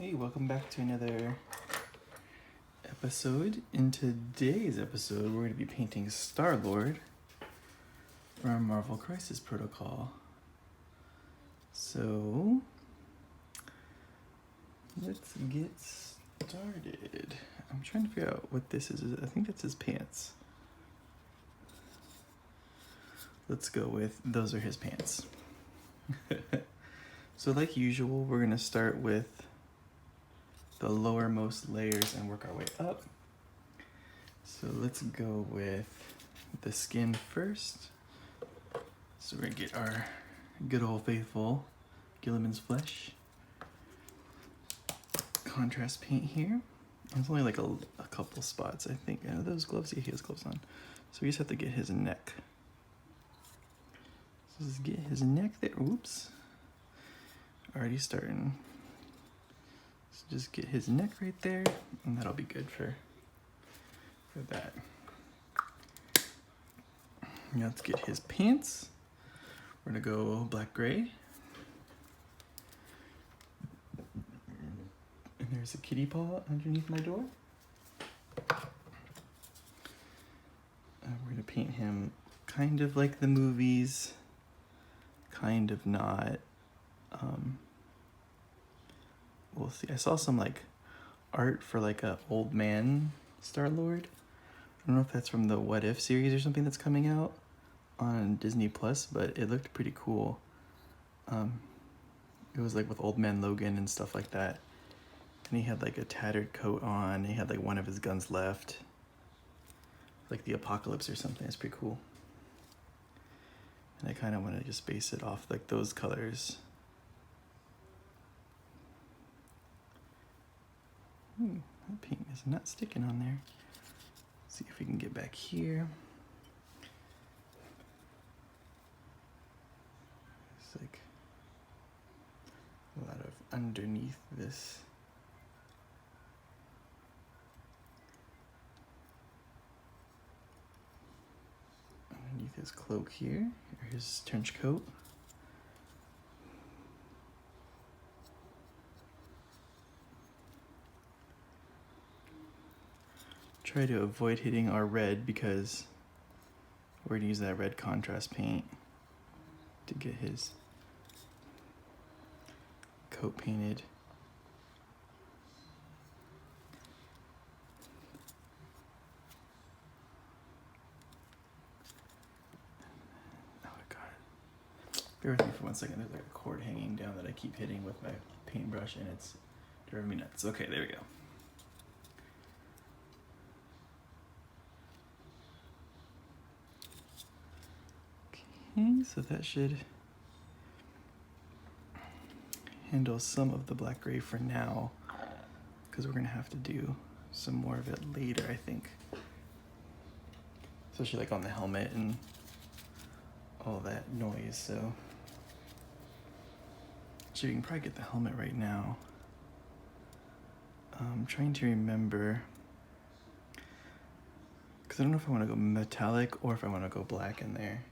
Hey, welcome back to another episode. In today's episode, we're going to be painting Starlord from Marvel Crisis Protocol. So, let's get started. I'm trying to figure out what this is. I think that's his pants. Let's go with those are his pants. So like usual, we're going to start with the lowermost layers and work our way up. So let's go with the skin first. So we're gonna get our good old faithful Gilliman's flesh contrast paint here. It's only like a couple spots, I think. Are those gloves? Yeah, he has gloves on. So we just have to get his neck. So let's get his neck there. Oops. Already starting. So just get his neck right there, and that'll be good for that. Now let's get his pants. We're gonna go black gray. And there's a kitty paw underneath my door. We're gonna paint him kind of like the movies, kind of not. We'll see. I saw some like art for like a old man Starlord. I don't know if that's from the What If series or something that's coming out on Disney Plus, but it looked pretty cool. It was like with Old Man Logan and stuff like that. And he had like a tattered coat on. He had like one of his guns left. Like the apocalypse or something. It's pretty cool. And I kind of want to just base it off like those colors. That paint is not sticking on there. Let's see if we can get back here. It's like a lot of underneath this. Underneath his cloak here, or his trench coat. Try to avoid hitting our red because we're gonna use that red contrast paint to get his coat painted. Oh god. Bear with me for 1 second. There's like a cord hanging down that I keep hitting with my paintbrush and it's driving me nuts. Okay, there we go. Okay, so that should handle some of the black gray for now, because we're gonna have to do some more of it later, I think. Especially like on the helmet and all that noise, so. So you can probably get the helmet right now. I'm trying to remember, because I don't know if I want to go metallic or if I want to go black in there.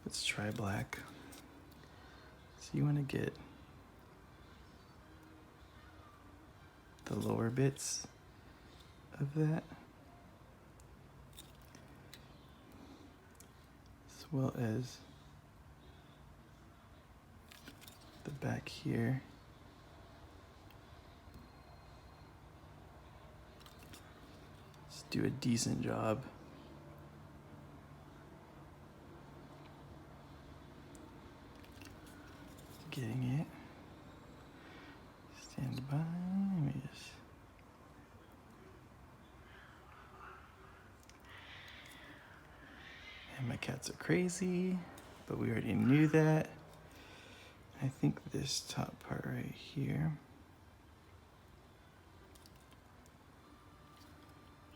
Let's try black. So you want to get the lower bits of that, as well as the back here. Let's do a decent job. Getting it. Stand by. Let me just. And my cats are crazy, but we already knew that. I think this top part right here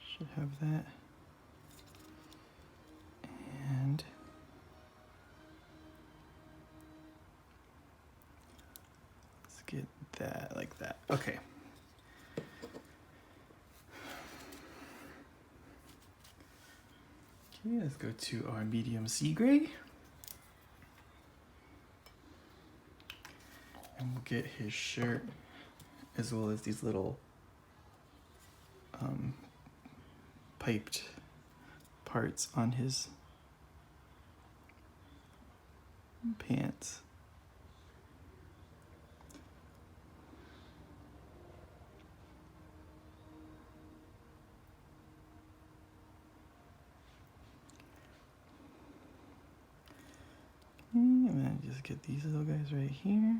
should have that. And let's get that like that. Okay. Okay, let's go to our medium sea gray. And we'll get his shirt as well as these little piped parts on his pants. And then just get these little guys right here.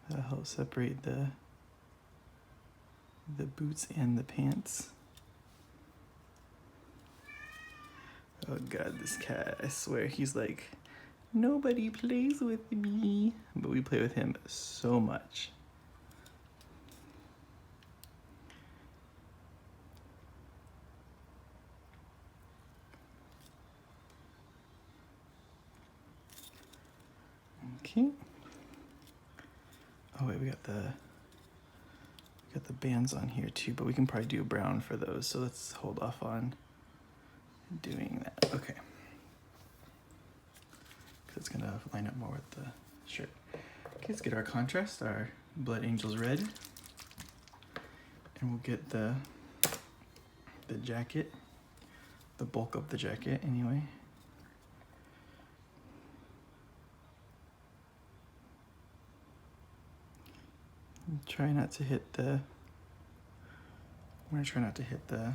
That'll help separate the boots and the pants. Oh god, this cat, I swear, he's like, nobody plays with me. But we play with him so much. Okay. Oh wait, we got the bands on here too, but we can probably do brown for those. So let's hold off on doing that. Okay. Because it's gonna line up more with the shirt. Okay, let's get our contrast, our Blood Angels red, and we'll get the jacket, the bulk of the jacket anyway. Try not to hit the. I'm gonna try not to hit the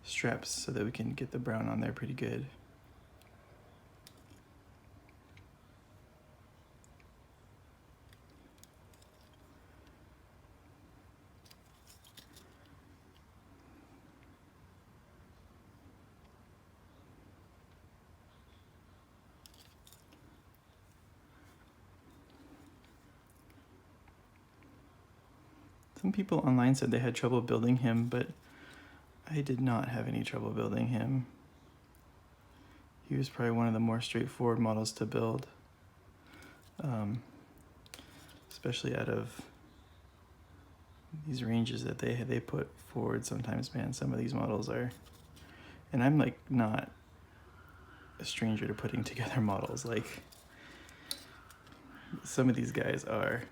straps so that we can get the brown on there pretty good. Some people online said they had trouble building him, but I did not have any trouble building him. He was probably one of the more straightforward models to build, especially out of these ranges that they put forward sometimes, man. Some of these models are, and I'm like not a stranger to putting together models. Like, some of these guys are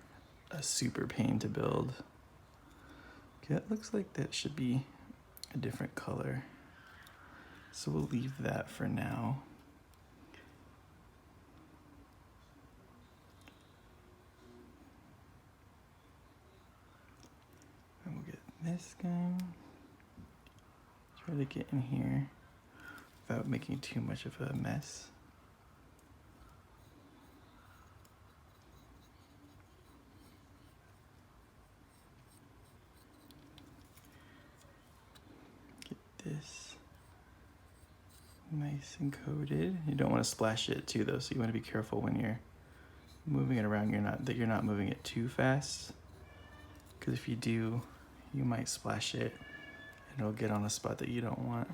a super pain to build. Okay, that looks like that should be a different color, so we'll leave that for now. And we'll get this guy. Try to get in here without making too much of a mess. This nice and coated. You don't want to splash it too though, so you want to be careful when you're moving it around. You're not moving it too fast, because if you do, you might splash it and it'll get on a spot that you don't want.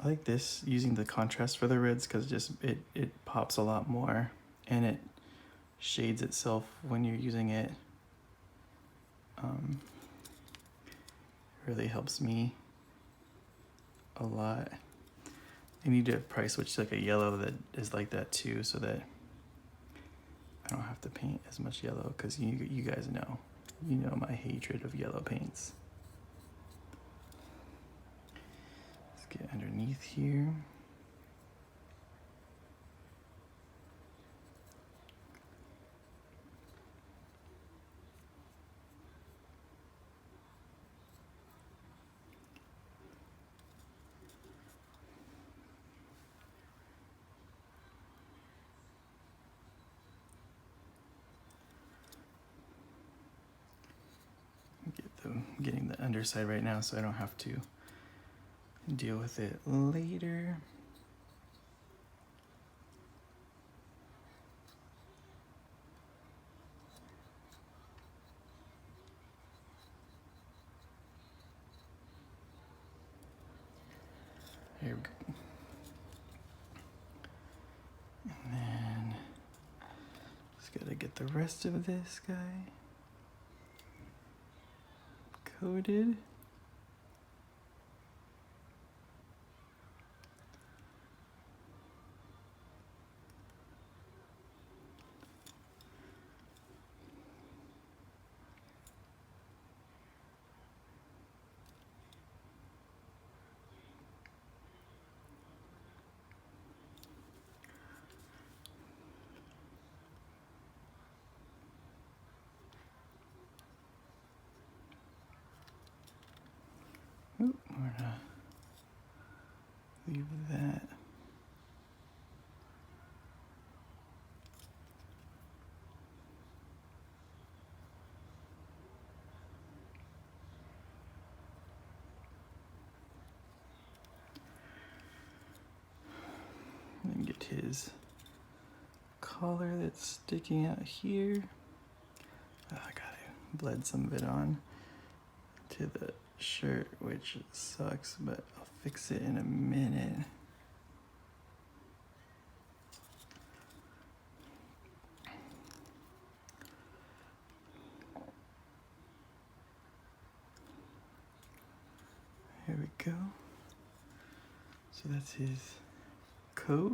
I like this, using the contrast for the reds, because just it pops a lot more and it shades itself when you're using it. Really helps me a lot. I need to probably switch to like a yellow that is like that too, so that I don't have to paint as much yellow, because you guys know, my hatred of yellow paints. Get underneath here. Getting the underside right now so I don't have to deal with it later. get the rest of this guy coated. Oop, we're gonna leave that. And then get his collar that's sticking out here. Oh, I gotta bled some of it on to the shirt, which sucks, but I'll fix it in a minute. Here we go. So that's his coat.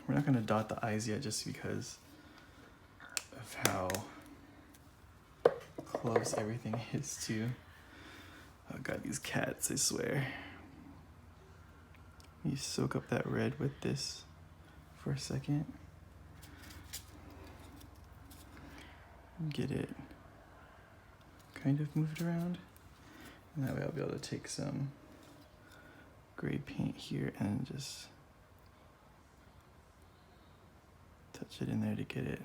We're not gonna dot the eyes yet just because of how close everything is to. Oh god, these cats, I swear. You soak up that red with this for a second. Get it kind of moved around. And that way I'll be able to take some gray paint here and just touch it in there to get it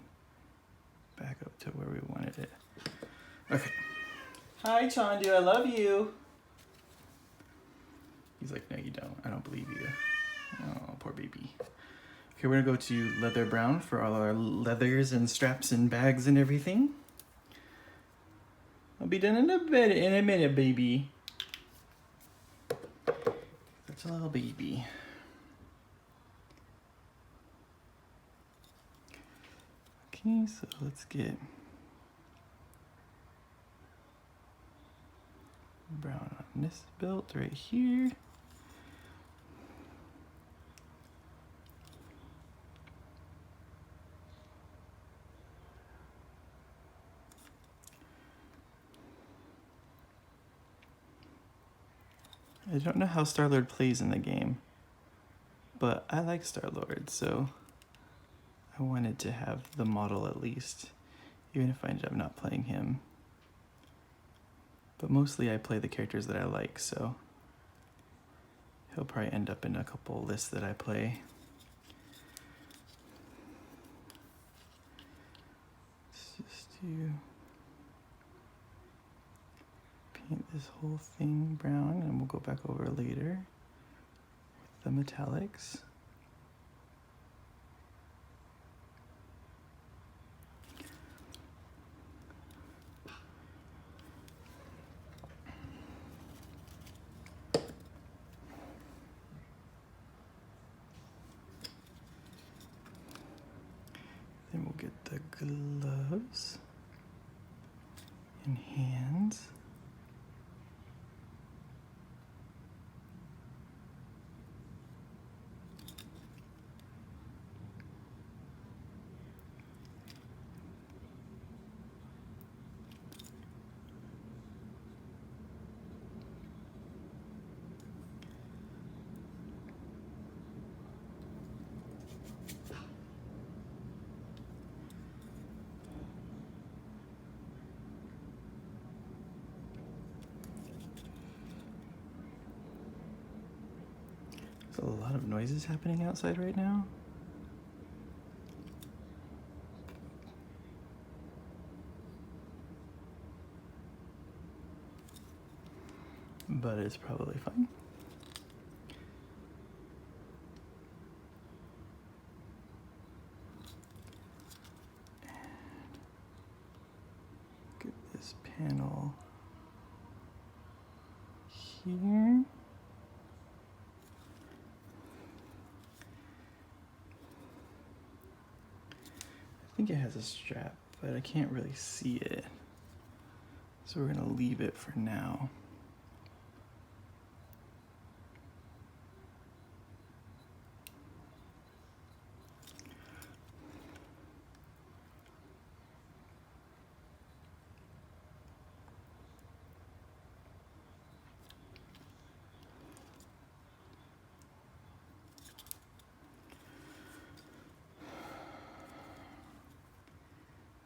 back up to where we wanted it. Okay. Hi, Chandu, I love you. He's like, no, you don't. I don't believe you. Oh, poor baby. Okay, we're gonna go to leather brown for all our leathers and straps and bags and everything. I'll be done in a minute, baby. That's a little baby. Okay, so let's get brown on this belt right here. I don't know how Starlord plays in the game, but I like Starlord, so I wanted to have the model at least, even if I ended up not playing him. But mostly I play the characters that I like, so he'll probably end up in a couple lists that I play. Let's just paint this whole thing brown, and we'll go back over later with the metallics. Then we'll get the gloves and hands. There's a lot of noises happening outside right now. But it's probably fine. Get this panel here. think it has a strap, but I can't really see it. So we're gonna leave it for now.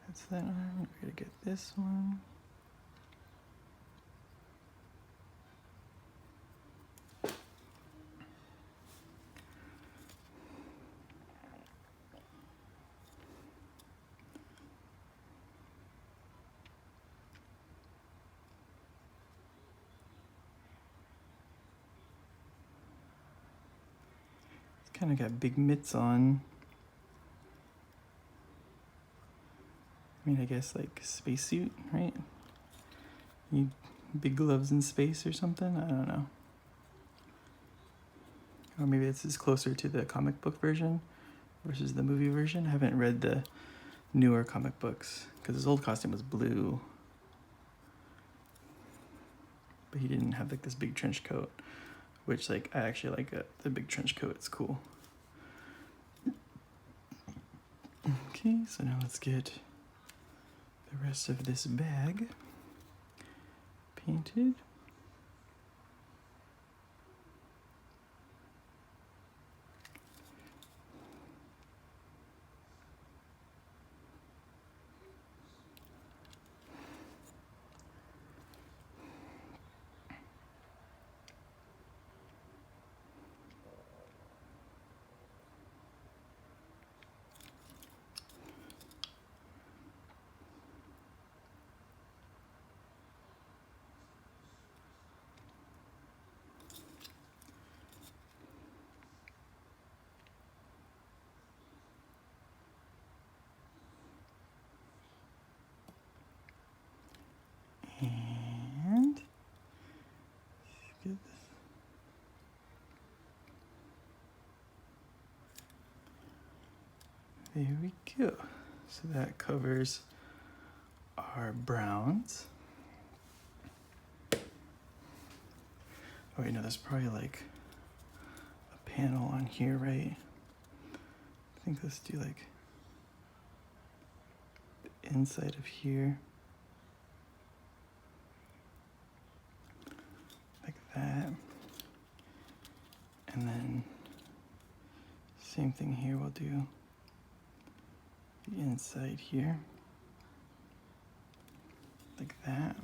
That's that one. We're gonna get this one. It's kind of got big mitts on. I mean, I guess like spacesuit, right? You big gloves in space or something? I don't know. Or maybe this is closer to the comic book version versus the movie version. I haven't read the newer comic books because his old costume was blue, but he didn't have like this big trench coat, which like I actually like the big trench coat. It's cool. Okay, so now let's get the rest of this bag painted. And get this. There we go. So that covers our browns. Oh wait, no, there's probably like a panel on here, right? I think let's do like the inside of here. Like that. And then same thing here, we'll do the inside here. Like that.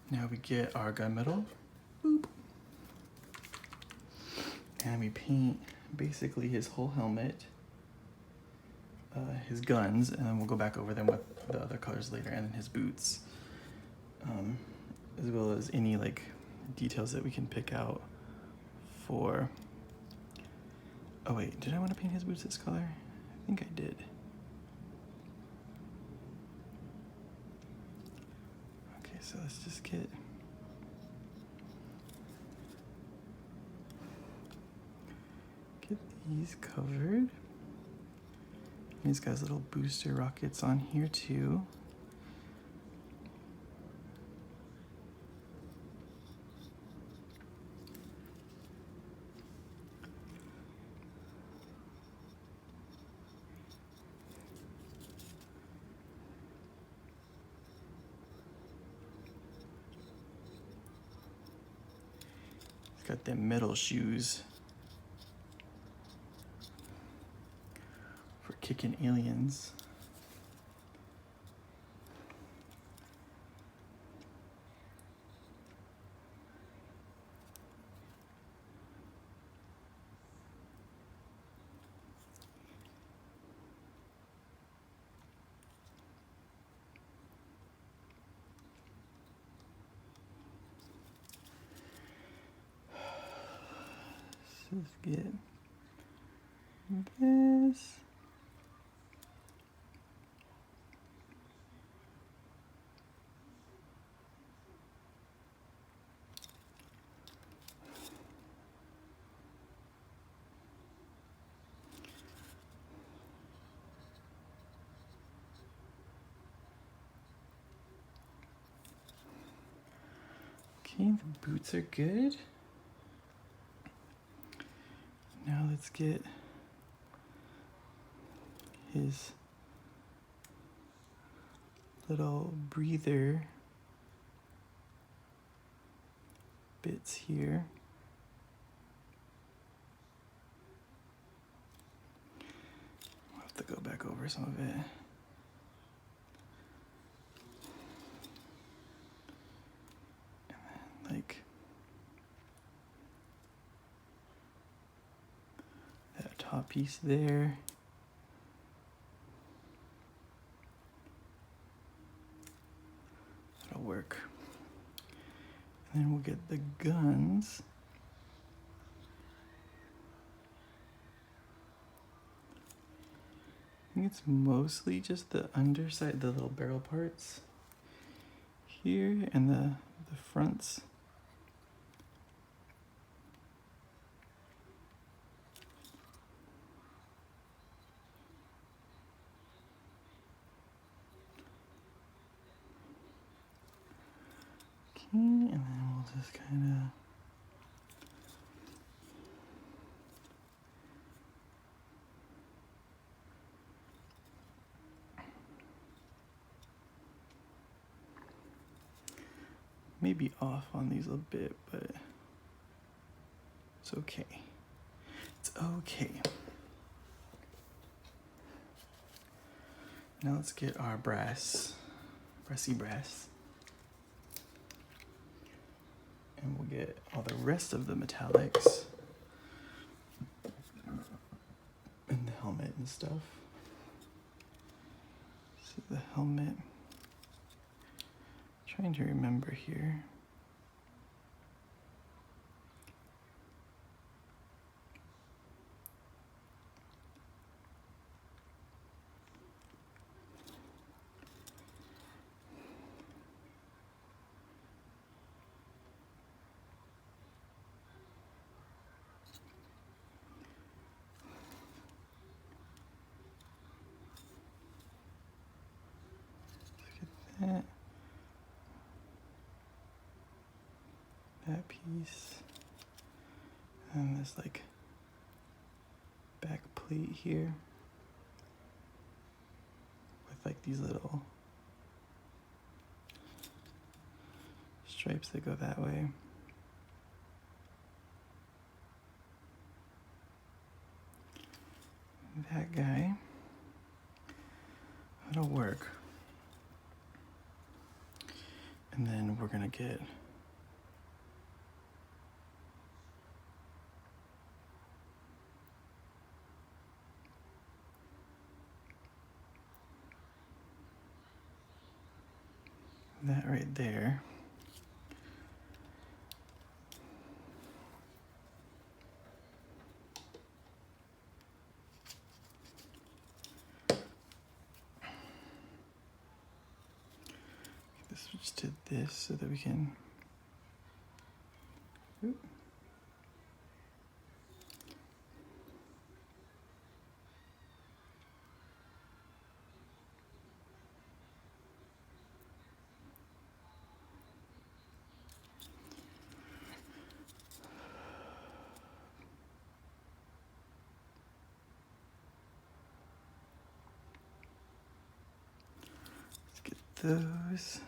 Now we get our gunmetal. Boop. And we paint basically his whole helmet, his guns, and then we'll go back over them with the other colors later, and then his boots, as well as any like details that we can pick out for. Oh wait, did I want to paint his boots this color? I think I did. Okay, so let's just get these covered. He's got his little booster rockets on here too. He's got them metal shoes for kicking aliens. Let's get this. Okay, the boots are good. Now let's get his little breather bits here. I'll have to go back over some of it. And then, like, that top piece there. That'll work. And then we'll get the guns. I think it's mostly just the underside, the little barrel parts here, and the fronts. Okay, and then we'll just kind of maybe off on these a little bit, but it's okay. It's okay. Now let's get our brassy brass. And we'll get all the rest of the metallics and the helmet and stuff. So the helmet, trying to remember here. That piece, and this like back plate here with like these little stripes that go that way. That guy, that'll work. And then we're gonna get that right there. Switch to this so that we can. Oop. Let's get those.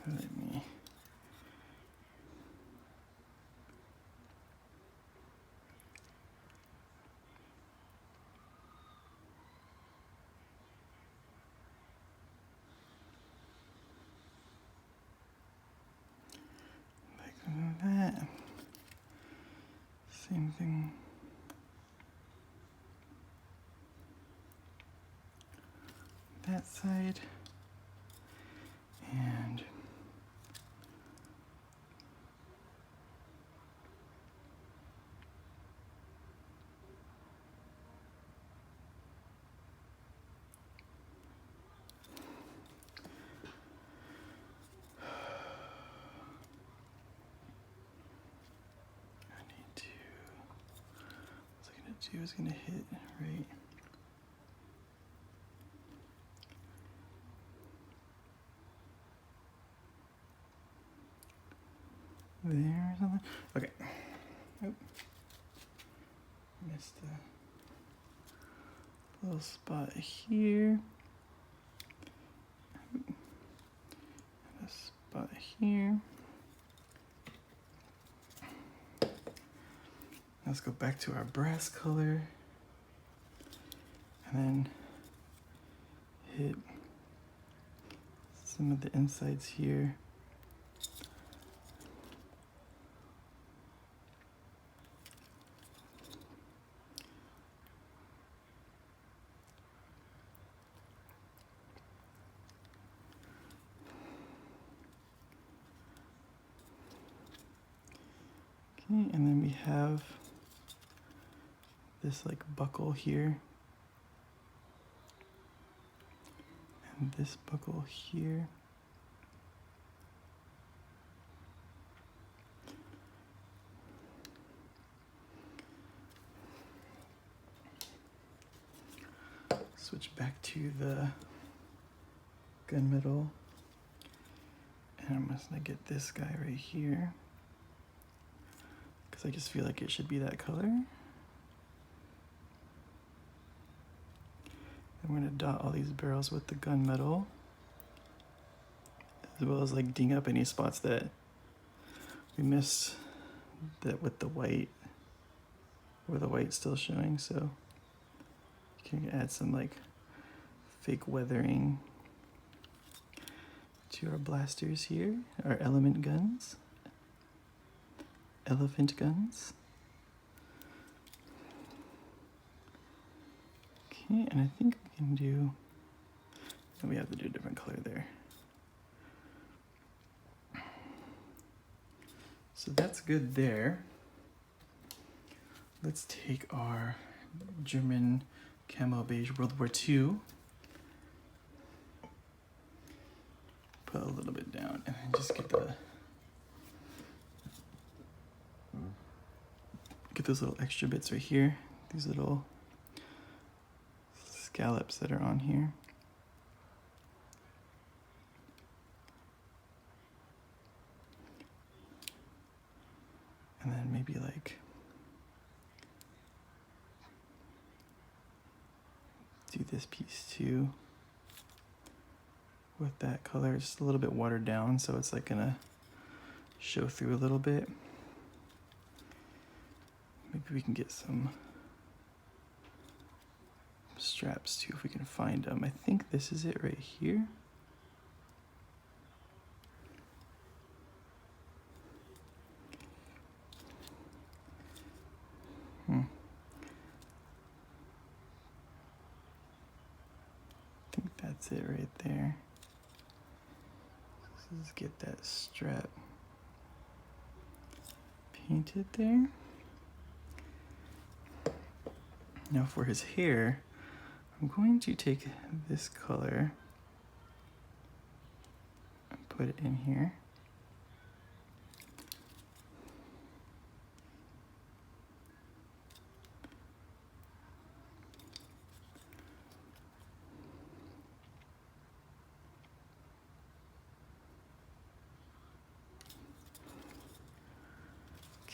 Let me. Same thing. That side. And I was gonna hit right there or something. Okay. Oop. Missed a little spot here. And a spot here. Let's go back to our brass color and then hit some of the insides here. Okay, and then we have this like buckle here. And this buckle here. Switch back to the gunmetal. And I'm just gonna get this guy right here, because I just feel like it should be that color. And we're gonna dot all these barrels with the gunmetal, as well as like ding up any spots that we missed that with the white, where the white's still showing. So you can add some like fake weathering to our blasters here, our elephant guns. Okay, and I think we can do, we have to do a different color there. So that's good there. Let's take our German camo beige World War II, put a little bit down, and then just get those little extra bits right here, these little scallops that are on here. And then maybe like do this piece too with that color, just a little bit watered down, so it's like gonna show through a little bit. Maybe we can get some straps too if we can find them. I think this is it right here. I think that's it right there. Let's just get that strap painted there. Now for his hair, I'm going to take this color and put it in here.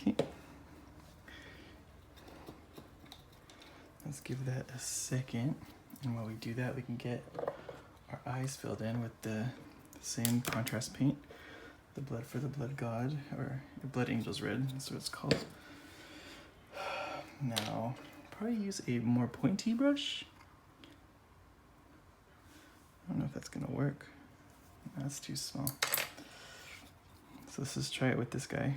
Okay. Let's give that a second. And while we do that, we can get our eyes filled in with the same contrast paint, the Blood for the Blood God, or Blood Angels Red, that's what it's called. Now, probably use a more pointy brush. I don't know if that's gonna work. That's too small. So let's just try it with this guy.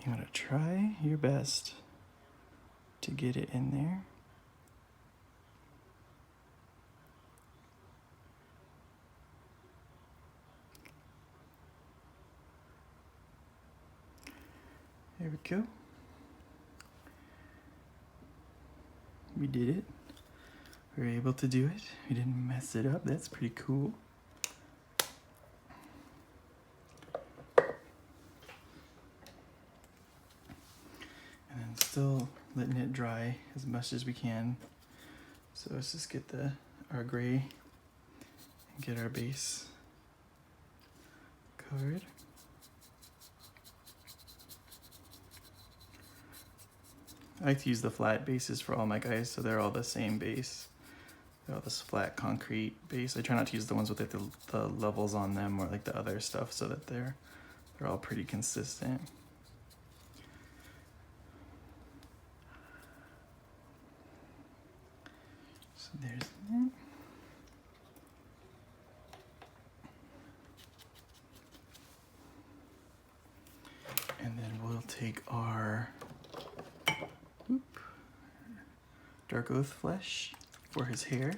You want to try your best to get it in there. There we go. We did it. We were able to do it. We didn't mess it up. That's pretty cool. And then still letting it dry as much as we can. So let's just get our gray and get our base covered. I like to use the flat bases for all my guys, so they're all the same base. They're all this flat concrete base. I try not to use the ones with like the levels on them or like the other stuff, so that they're all pretty consistent. So there's that. And then we'll take our dark oath flesh for his hair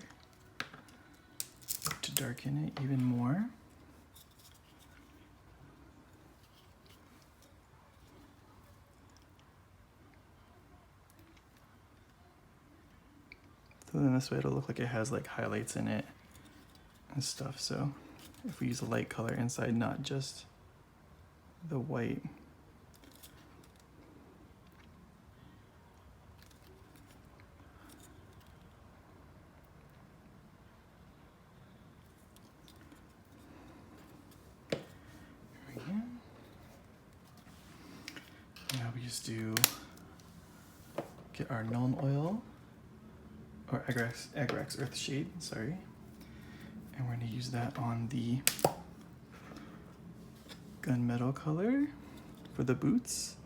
to darken it even more. So then this way it'll look like it has like highlights in it and stuff. So if we use a light color inside, not just the white. Now we just get our Nuln Oil, or Agrax Earth Shade, sorry. And we're gonna use that on the gunmetal color for the boots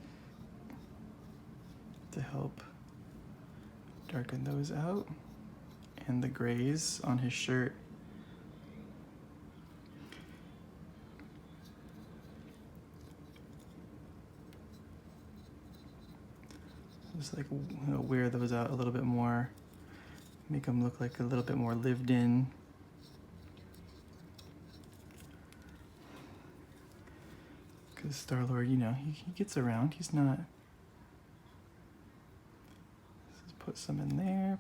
to help darken those out. And the grays on his shirt. Just like wear those out a little bit more, make them look like a little bit more lived in. Because Starlord, you know, he gets around. He's not. Let's just put some in there,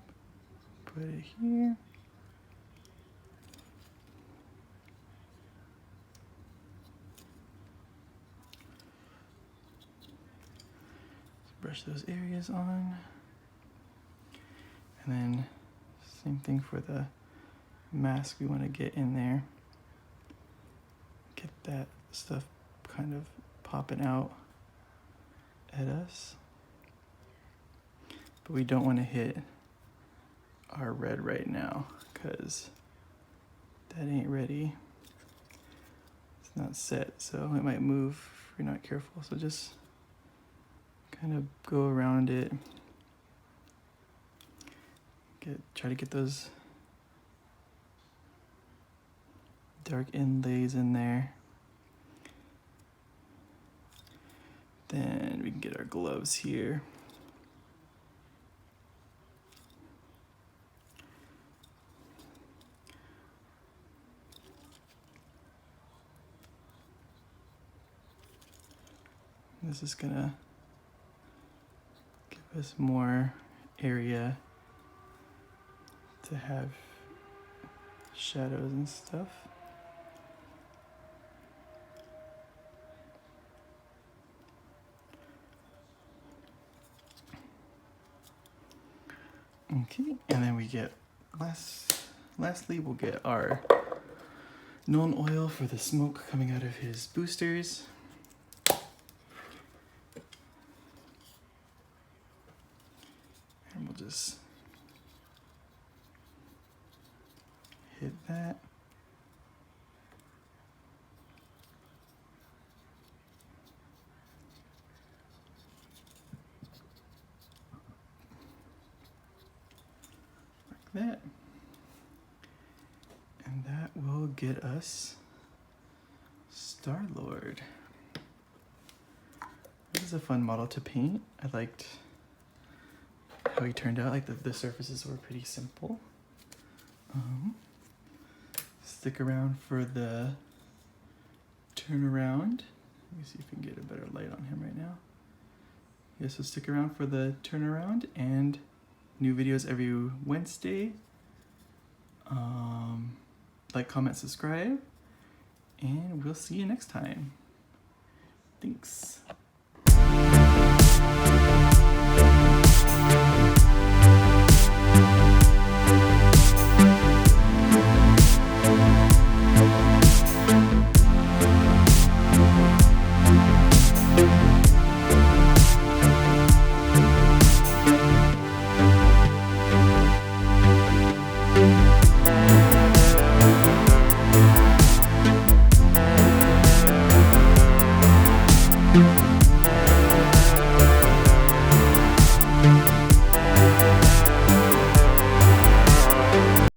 put it here. Brush those areas on. And then same thing for the mask we want to get in there. Get that stuff kind of popping out at us. But we don't want to hit our red right now because that ain't ready. It's not set, so it might move if you're not careful. So just kind of go around it. Try to get those dark inlays in there. Then we can get our gloves here. This is gonna give us more area to have shadows and stuff. Okay, and then we get lastly we'll get our Nuln Oil for the smoke coming out of his boosters. And we'll just hit that. Like that. And that will get us Starlord. What does is a fun model to paint. I liked how he turned out. Like the surfaces were pretty simple. Stick around for the turnaround. Let me see if we can get a better light on him right now. Yeah, so stick around for the turnaround and new videos every Wednesday. Like, comment, subscribe, and we'll see you next time. Thanks.